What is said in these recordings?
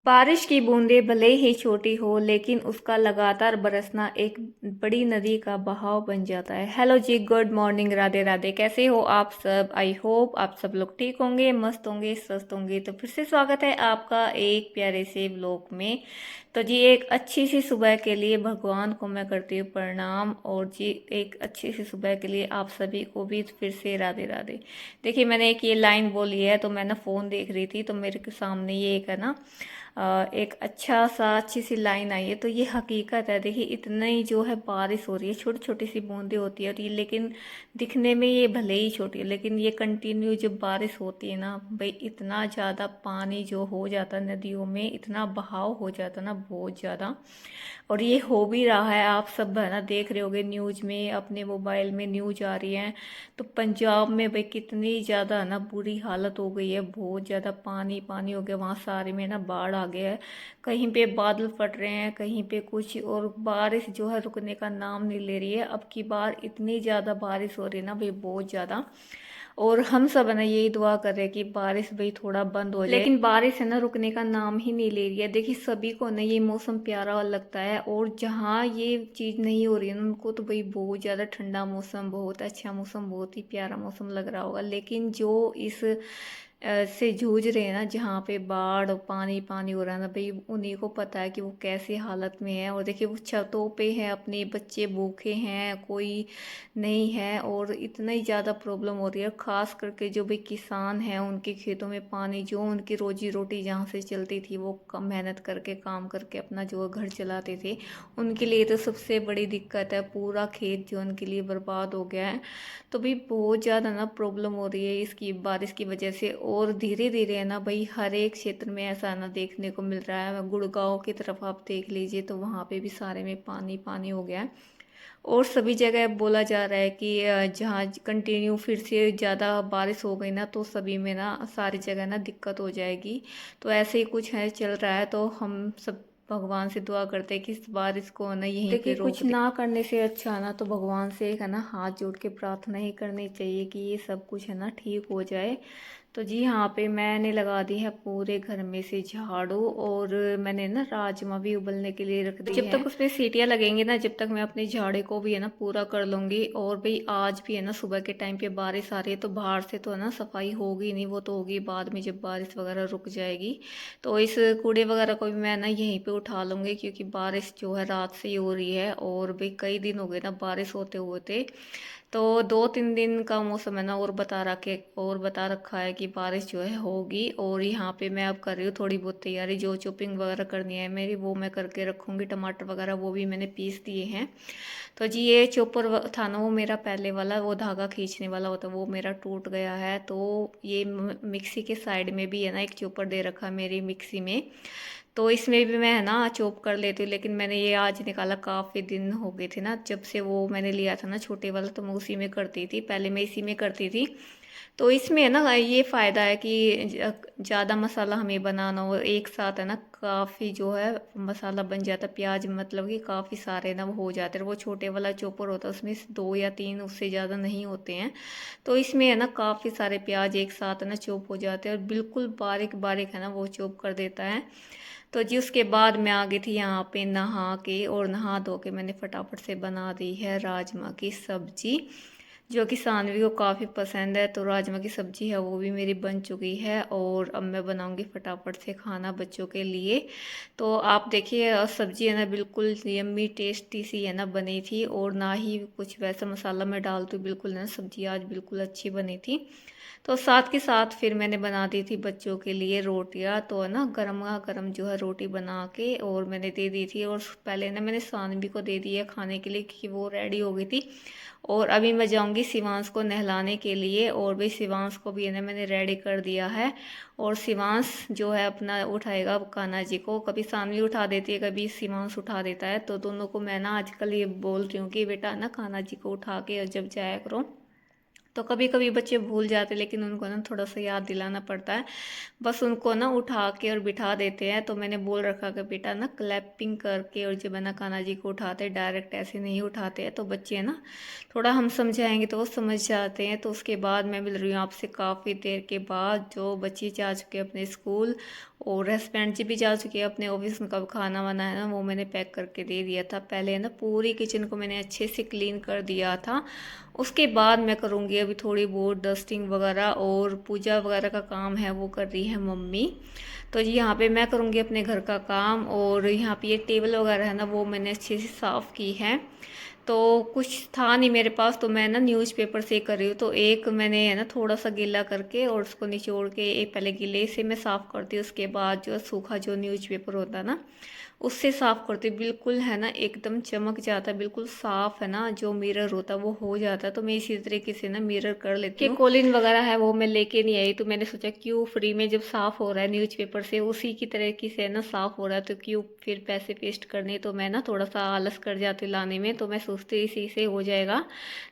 बारिश की बूंदें भले ही छोटी हो लेकिन उसका लगातार बरसना एक बड़ी नदी का बहाव बन जाता है। हेलो जी, गुड मॉर्निंग, राधे राधे। कैसे हो आप सब? आई होप आप सब लोग ठीक होंगे, मस्त होंगे, स्वस्थ होंगे। तो फिर से स्वागत है आपका एक प्यारे से व्लॉग में। तो जी एक अच्छी सी सुबह के लिए भगवान को मैं करती हूँ प्रणाम, और जी एक अच्छी सी सुबह के लिए आप सभी को भी फिर से राधे राधे। देखिए मैंने एक ये लाइन बोली है, तो मैं ना फ़ोन देख रही थी तो मेरे के सामने ये एक है ना एक अच्छी सी लाइन आई है। तो ये हकीकत है। देखिए इतनी जो है बारिश हो रही है, छोटी छोटी सी बूंदें होती है, और ये लेकिन दिखने में ये भले ही छोटी है, लेकिन ये कंटिन्यू जब बारिश होती है ना भाई, इतना ज़्यादा पानी जो हो जाता है नदियों में, इतना बहाव हो जाता है ना, बहुत ज़्यादा। और ये हो भी रहा है, आप सब है ना देख रहे होगे न्यूज़ में, अपने मोबाइल में न्यूज आ रही है। तो पंजाब में भाई कितनी ज़्यादा ना बुरी हालत हो गई है, बहुत ज़्यादा पानी पानी हो गया वहाँ, सारे में ना बाढ़ आ गया है। कहीं पे बादल फट रहे हैं, कहीं पे कुछ, और बारिश जो है रुकने का नाम नहीं ले रही है। अब की बार इतनी ज़्यादा बारिश हो रही है ना भाई, बहुत ज़्यादा। और हम सब है ना यही दुआ कर रहे हैं कि बारिश भाई थोड़ा बंद हो जाए, लेकिन बारिश है ना रुकने का नाम ही नहीं ले रही है। देखिए सभी को ना ये मौसम प्यारा लगता है, और जहाँ ये चीज़ नहीं हो रही है ना, उनको तो भाई बहुत ज़्यादा ठंडा मौसम, बहुत अच्छा मौसम, बहुत ही प्यारा मौसम लग रहा होगा। लेकिन जो इस से जूझ रहे हैं ना, जहाँ पे बाढ़ और पानी पानी हो रहा है ना भाई, उन्हीं को पता है कि वो कैसी हालत में है। और देखिए वो छतों पे है, अपने बच्चे भूखे हैं, कोई नहीं है, और इतना ही ज़्यादा प्रॉब्लम हो रही है। ख़ास करके जो भी किसान हैं, उनके खेतों में पानी, जो उनकी रोजी रोटी जहाँ से चलती थी, वो कम मेहनत करके काम करके अपना जो घर चलाते थे, उनके लिए तो सबसे बड़ी दिक्कत है। पूरा खेत जो उनके लिए बर्बाद हो गया है। तो भाई बहुत ज़्यादा ना प्रॉब्लम हो रही है इसकी बारिश की वजह से। और धीरे धीरे है ना भाई, हर एक क्षेत्र में ऐसा ना देखने को मिल रहा है। गुड़गांव की तरफ आप देख लीजिए, तो वहाँ पे भी सारे में पानी पानी हो गया है। और सभी जगह बोला जा रहा है कि जहाँ कंटिन्यू फिर से ज़्यादा बारिश हो गई ना, तो सभी में ना सारी जगह ना दिक्कत हो जाएगी। तो ऐसे ही कुछ है चल रहा है। तो हम सब भगवान से दुआ करते हैं कि इस बारिश को ना यहीं पे देखिए रोक कुछ दे। ना करने से अच्छा ना तो भगवान से है ना हाथ जोड़ के प्रार्थना ही करनी चाहिए कि ये सब कुछ है ना ठीक हो जाए। तो जी यहाँ पे मैंने लगा दी है पूरे घर में से झाड़ू, और मैंने ना राजमा भी उबलने के लिए रख दी जब है। तक उसमें सीटियाँ लगेंगी ना, जब तक मैं अपने झाड़े को भी है ना पूरा कर लूँगी। और भाई आज भी है ना सुबह के टाइम पे बारिश आ रही है, तो बाहर से तो है ना सफाई होगी नहीं, वो तो होगी बाद में जब बारिश वगैरह रुक जाएगी। तो इस कूड़े वगैरह को भी मैं ना यहीं पे उठा लूँगी, क्योंकि बारिश जो है रात से ही हो रही है, और भाई कई दिन हो गए ना बारिश होते होते। तो 2-3 दिन का मौसम है ना, और बता रखा है कि बारिश जो है होगी। और यहाँ पे मैं अब कर रही हूँ थोड़ी बहुत तैयारी, जो चॉपिंग वगैरह करनी है मेरी, वो मैं करके रखूँगी। टमाटर वगैरह वो भी मैंने पीस दिए हैं। तो जी ये चॉपर था ना, वो मेरा पहले वाला, वो धागा खींचने वाला होता, वो मेरा टूट गया है। तो ये मिक्सी के साइड में भी है ना एक चॉपर दे रखा है मेरी मिक्सी में, तो इसमें भी मैं है ना चॉप कर लेती हूँ। लेकिन मैंने ये आज निकाला, काफ़ी दिन हो गए थे ना जब से वो मैंने लिया था ना छोटे वाला, तो मैं उसी में करती थी, पहले मैं इसी में करती थी। तो इसमें है ना ये फ़ायदा है कि ज़्यादा मसाला हमें बनाना हो एक साथ है ना, काफ़ी जो है मसाला बन जाता है। प्याज मतलब कि काफ़ी सारे ना वो हो जाते हैं। वो छोटे वाला चॉपर होता है, उसमें 2 या 3, उससे ज़्यादा नहीं होते हैं। तो इसमें है ना काफ़ी सारे प्याज एक साथ है ना चॉप हो जाते हैं, और बिल्कुल बारीक बारीक है ना वो चॉप कर देता है। तो जी उसके बाद मैं आ गई थी यहाँ पे नहा के, और नहा धो के मैंने फटाफट से बना दी है राजमा की सब्जी, जो कि सानवी को काफ़ी पसंद है। तो राजमा की सब्जी है वो भी मेरी बन चुकी है, और अब मैं बनाऊंगी फटाफट से खाना बच्चों के लिए। तो आप देखिए सब्जी है ना बिल्कुल यम्मी टेस्टी सी है ना बनी थी, और ना ही कुछ वैसा मसाला मैं डालती हूँ, बिल्कुल ना सब्जी आज बिल्कुल अच्छी बनी थी। तो साथ के साथ फिर मैंने बना दी थी बच्चों के लिए रोटियां। तो है ना गर्मा गर्म जो है रोटी बना के और मैंने दे दी थी, और पहले ना मैंने सानवी को दे दी है खाने के लिए, क्योंकि वो रेडी हो गई थी। और अभी मैं जाऊंगी शिवांश को नहलाने के लिए, और भाई शिवांश को भी है ना मैंने रेडी कर दिया है। और शिवांश जो है अपना उठाएगा कान्हा जी को, कभी सानवी उठा देती है, कभी शिवांश उठा देता है। तो दोनों को मैं ना आजकल ये बोल रही हूँ कि बेटा ना कान्हा जी को उठा के जब जाया करो। तो कभी कभी बच्चे भूल जाते, लेकिन उनको ना थोड़ा सा याद दिलाना पड़ता है। बस उनको ना उठा के और बिठा देते हैं। तो मैंने बोल रखा कि बेटा ना क्लैपिंग करके, और जब है ना कान्हा जी को उठाते डायरेक्ट ऐसे नहीं उठाते हैं, तो बच्चे ना थोड़ा हम समझाएंगे तो वो समझ जाते हैं। तो उसके बाद मैं मिल रही हूँ आपसे काफ़ी देर के बाद। जो बच्चे जा चुके अपने स्कूल, और हस्बैंड जी भी जा चुके हैं अपने ऑफिस। उनका खाना वाना है ना वो मैंने पैक करके दे दिया था। पहले ना पूरी किचन को मैंने अच्छे से क्लीन कर दिया था। उसके बाद मैं करूँगी अभी थोड़ी बहुत डस्टिंग वगैरह, और पूजा वगैरह का काम है वो कर रही है मम्मी। तो जी यहाँ पे मैं करूँगी अपने घर का काम। और यहाँ पे ये टेबल वगैरह है ना वो मैंने अच्छे से साफ़ की है। तो कुछ था नहीं मेरे पास, तो मैं ना न्यूज़पेपर से कर रही हूँ। तो एक मैंने है ना थोड़ा सा गीला करके और उसको निचोड़ के, एक पहले गीले से मैं साफ़ करती हूँ, उसके बाद जो सूखा जो न्यूज़पेपर होता है ना उससे साफ़ करती हूँ। बिल्कुल है ना एकदम चमक जाता है, बिल्कुल साफ़ है ना, जो मिरर होता है वो हो जाता है। तो मैं इसी तरीके से ना मिरर कर लेती हूँ। कॉलिन वगैरह है वो मैं लेके नहीं आई, तो मैंने सोचा क्यों फ्री में जब साफ़ हो रहा है न्यूज़पेपर से, उसी की तरीके से ना साफ़ हो रहा है, तो क्यों फिर पैसे वेस्ट करने। तो मैं ना थोड़ा सा आलस कर जाती लाने में, तो मैं सोचती इसी से हो जाएगा,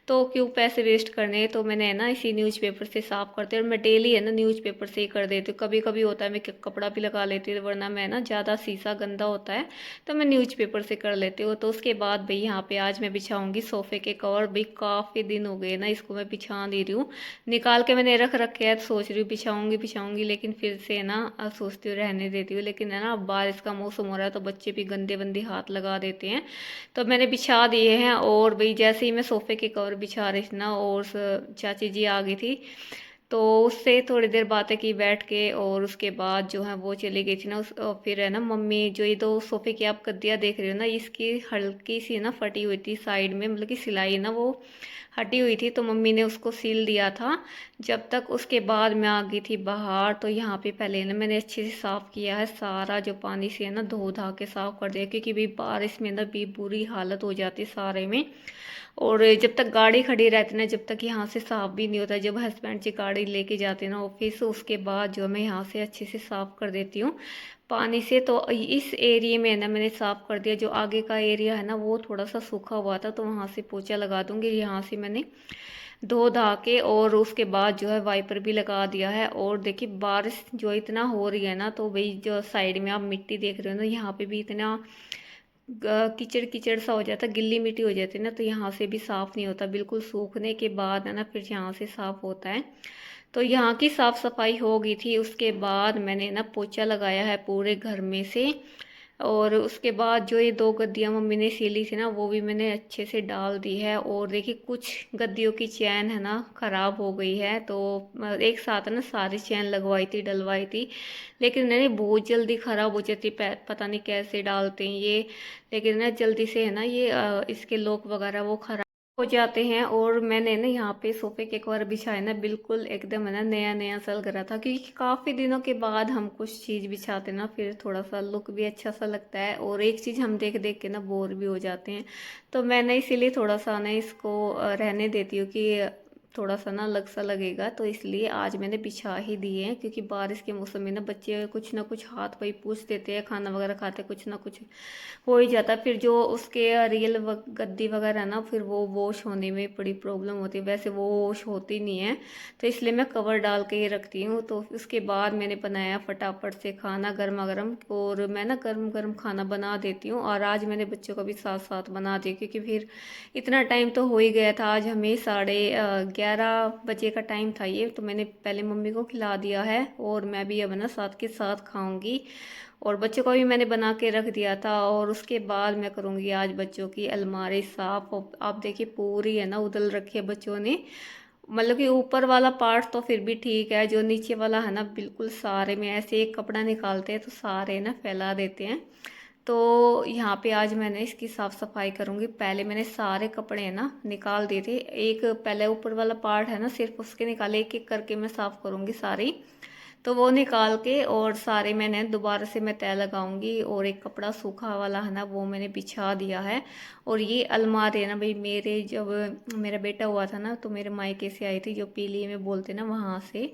तो क्यों पैसे वेस्ट करने। तो मैंने है ना इसी न्यूज़पेपर से साफ़ करते, और मैं डेली है ना न्यूज़पेपर से ही कर देती हूँ। कभी कभी होता है मैं कपड़ा भी लगा लेती हूँ, वरना मैं ना ज़्यादा शीशा गंदा होता है तो मैं न्यूज़पेपर से कर लेती हूँ। तो उसके बाद भाई यहाँ पे आज मैं बिछाऊंगी सोफ़े के कवर। भाई काफ़ी दिन हो गए ना इसको मैं बिछा दे रही हूँ, निकाल के मैंने रख रखे है। तो सोच रही हूँ बिछाऊंगी बिछाऊंगी, लेकिन फिर से ना सोचती हूँ रहने देती हूँ। लेकिन है ना अब बारिश का मौसम हो रहा है तो बच्चे भी गंदे बंदे हाथ लगा देते हैं, तो मैंने बिछा दिए हैं। और भाई जैसे ही मैं सोफ़े के कवर बिछा रही थी ना, और चाची जी आ गई थी, तो उससे थोड़ी देर बातें की बैठ के, और उसके बाद जो है वो चली गई थी ना फिर है ना मम्मी, जो ये दो सोफे की आप गद्दियाँ देख रहे हो ना, इसकी हल्की सी ना फटी हुई थी साइड में, मतलब कि सिलाई ना वो हटी हुई थी, तो मम्मी ने उसको सील दिया था जब तक। उसके बाद मैं आ गई थी बाहर। तो यहाँ पे पहले ना मैंने अच्छे से साफ़ किया है सारा, जो पानी से है ना धो धा के साफ़ कर दिया, क्योंकि भी बारिश में ना भी बुरी हालत हो जाती सारे में। और जब तक गाड़ी खड़ी रहती ना, जब तक यहाँ से साफ़ भी नहीं होता, जब हस्बैंड जी गाड़ी लेके जाते ना ऑफिस, उसके बाद जो मैं यहाँ से अच्छे से साफ़ कर देती हूँ पानी से। तो इस एरिया में ना मैंने साफ़ कर दिया। जो आगे का एरिया है ना वो थोड़ा सा सूखा हुआ था, तो वहाँ से पोछा लगा दूँगी। यहाँ से मैंने धो धा के, और उसके बाद जो है वाइपर भी लगा दिया है। और देखिए बारिश जो इतना हो रही है ना, तो भाई जो साइड में आप मिट्टी देख रहे हो ना, यहाँ पे भी इतना कीचड़ कीचड़ सा हो जाता है, गिल्ली मिट्टी हो जाती है ना, तो यहाँ से भी साफ़ नहीं होता। बिल्कुल सूखने के बाद है ना फिर यहाँ से साफ़ होता है। तो यहाँ की साफ़ सफाई हो गई थी। उसके बाद मैंने ना पोछा लगाया है पूरे घर में से। और उसके बाद जो ये दो गद्दियाँ मम्मी ने सिली थी ना, वो भी मैंने अच्छे से डाल दी है। और देखिए कुछ गद्दियों की चैन है ना ख़राब हो गई है, तो एक साथ ना सारी चैन लगवाई थी डलवाई थी, लेकिन नहीं बहुत जल्दी ख़राब हो जाती। पता नहीं कैसे डालते हैं ये, लेकिन ना जल्दी से है ना ये इसके लॉक वगैरह वो खराब हो जाते हैं। और मैंने ना यहाँ पे सोफे के कवर बिछाए ना, बिल्कुल एकदम है ना नया नया सा लग रहा था, क्योंकि काफ़ी दिनों के बाद हम कुछ चीज़ बिछाते ना, फिर थोड़ा सा लुक भी अच्छा सा लगता है, और एक चीज़ हम देख देख के ना बोर भी हो जाते हैं। तो मैंने इसीलिए थोड़ा सा ना इसको रहने देती हूँ कि थोड़ा सा ना अलग सा लगेगा, तो इसलिए आज मैंने बिछा ही दिए हैं। क्योंकि बारिश के मौसम में ना बच्चे कुछ ना कुछ हाथ पाई पूछ देते हैं, खाना वगैरह खाते कुछ ना कुछ हो ही जाता है। फिर जो उसके रियल गद्दी वगैरह ना, फिर वो वॉश होने में बड़ी प्रॉब्लम होती है। वैसे वो वॉश होती नहीं है, तो इसलिए मैं कवर डाल के ही रखती हूँ। तो उसके बाद मैंने बनाया फटाफट से खाना गर्मा गर्म। और मैं ना गर्म गर्म खाना बना देती हूँ, और आज मैंने बच्चों का भी साथ साथ बना दिया, क्योंकि फिर इतना टाइम तो हो ही गया था। आज हमें 11:30 बजे का टाइम था ये, तो मैंने पहले मम्मी को खिला दिया है, और मैं भी अब ना साथ के साथ खाऊंगी। और बच्चों को भी मैंने बना के रख दिया था। और उसके बाद मैं करूँगी आज बच्चों की अलमारी साफ। आप देखिए पूरी है ना उधल रखी है बच्चों ने, मतलब कि ऊपर वाला पार्ट तो फिर भी ठीक है, जो नीचे वाला है ना बिल्कुल सारे में ऐसे एक कपड़ा निकालते हैं तो सारे ना फैला देते हैं। तो यहाँ पे आज मैंने इसकी साफ़ सफाई करूँगी। पहले मैंने सारे कपड़े है ना निकाल दिए थे, एक पहले ऊपर वाला पार्ट है ना सिर्फ उसके निकाले, एक एक करके मैं साफ़ करूँगी सारी। तो वो निकाल के और सारे मैंने दोबारा से मैं तय लगाऊंगी। और एक कपड़ा सूखा वाला है ना वो मैंने बिछा दिया है। और ये अलमारी है ना भाई, मेरे जब मेरा बेटा हुआ था ना, तो मेरे मायके से आई थी, जो पीली में बोलते ना वहाँ से।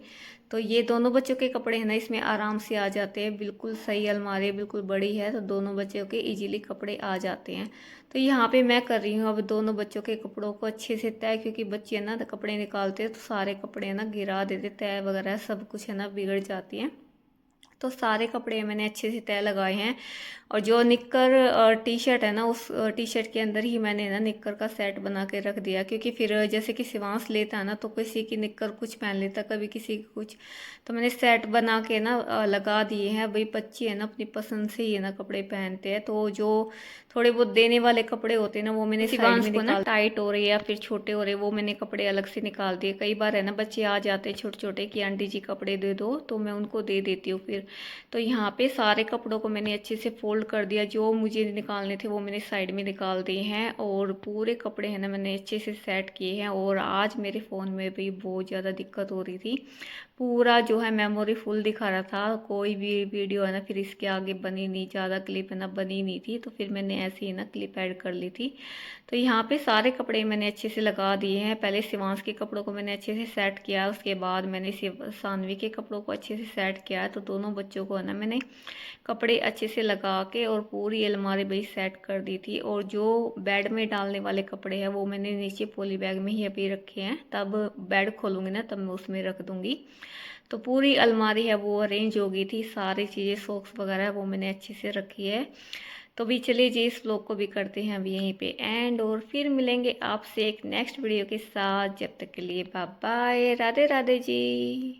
तो ये दोनों बच्चों के कपड़े हैं ना, इसमें आराम से आ जाते हैं। बिल्कुल सही अलमारी, बिल्कुल बड़ी है, तो दोनों बच्चों के इजीली कपड़े आ जाते हैं। तो यहाँ पे मैं कर रही हूँ अब दोनों बच्चों के कपड़ों को अच्छे से तय, क्योंकि बच्चे ना कपड़े निकालते हैं तो सारे कपड़े ना गिरा देते, तय वगैरह सब कुछ है ना बिगड़ जाती हैं। तो सारे कपड़े मैंने अच्छे से तय लगाए हैं। और जो निक्कर टी शर्ट है ना, उस टी शर्ट के अंदर ही मैंने ना निक्कर का सेट बना के रख दिया, क्योंकि फिर जैसे कि शिवांश लेता है ना तो किसी की निक्कर कुछ पहन लेता, कभी किसी की कुछ। तो मैंने सेट बना के ना लगा दिए हैं। भाई बच्चे है ना अपनी पसंद से ही है ना कपड़े पहनते हैं। तो जो थोड़े बहुत देने वाले कपड़े होते हैं ना, वो मैंने साइड में निकाल, टाइट हो रहे या फिर छोटे हो रहे, वो मैंने कपड़े अलग से निकाल दिए। कई बार है ना बच्चे आ जाते हैं छोटे छोटे कि आंटी जी कपड़े दे दो, तो मैं उनको दे देती हूँ फिर। तो यहाँ पे सारे कपड़ों को मैंने अच्छे से फोल्ड कर दिया। जो मुझे निकालने थे वो मैंने साइड में निकाल दिए हैं, और पूरे कपड़े हैं ना मैंने अच्छे से सेट किए हैं। और आज मेरे फ़ोन में भी बहुत ज़्यादा दिक्कत हो रही थी, पूरा जो है मेमोरी फुल दिखा रहा था, कोई भी वीडियो है ना फिर इसके आगे बनी नहीं, ज़्यादा क्लिप है ना बनी नहीं थी। तो फिर मैंने ऐसे ही ना क्लिप ऐड कर ली थी। तो यहाँ पे सारे कपड़े मैंने अच्छे से लगा दिए हैं। पहले शिवांश के कपड़ों को मैंने अच्छे से सेट किया, उसके बाद मैंने सानवी के कपड़ों को अच्छे से सेट किया। तो दोनों बच्चों को है ना मैंने कपड़े अच्छे से लगा के और पूरी अलमारी भी सेट कर दी थी। और जो बेड में डालने वाले कपड़े हैं वो मैंने नीचे पॉली बैग में ही अभी रखे हैं, तब बेड खोलूँगी ना तब मैं उसमें रख दूँगी। तो पूरी अलमारी है वो अरेंज हो गई थी, सारी चीज़ें सॉक्स वगैरह वो मैंने अच्छे से रखी है। तो भी चलिए जी इस व्लॉग को भी करते हैं अभी यहीं पे एंड, और फिर मिलेंगे आपसे एक नेक्स्ट वीडियो के साथ। जब तक के लिए बाय बाय, राधे राधे जी।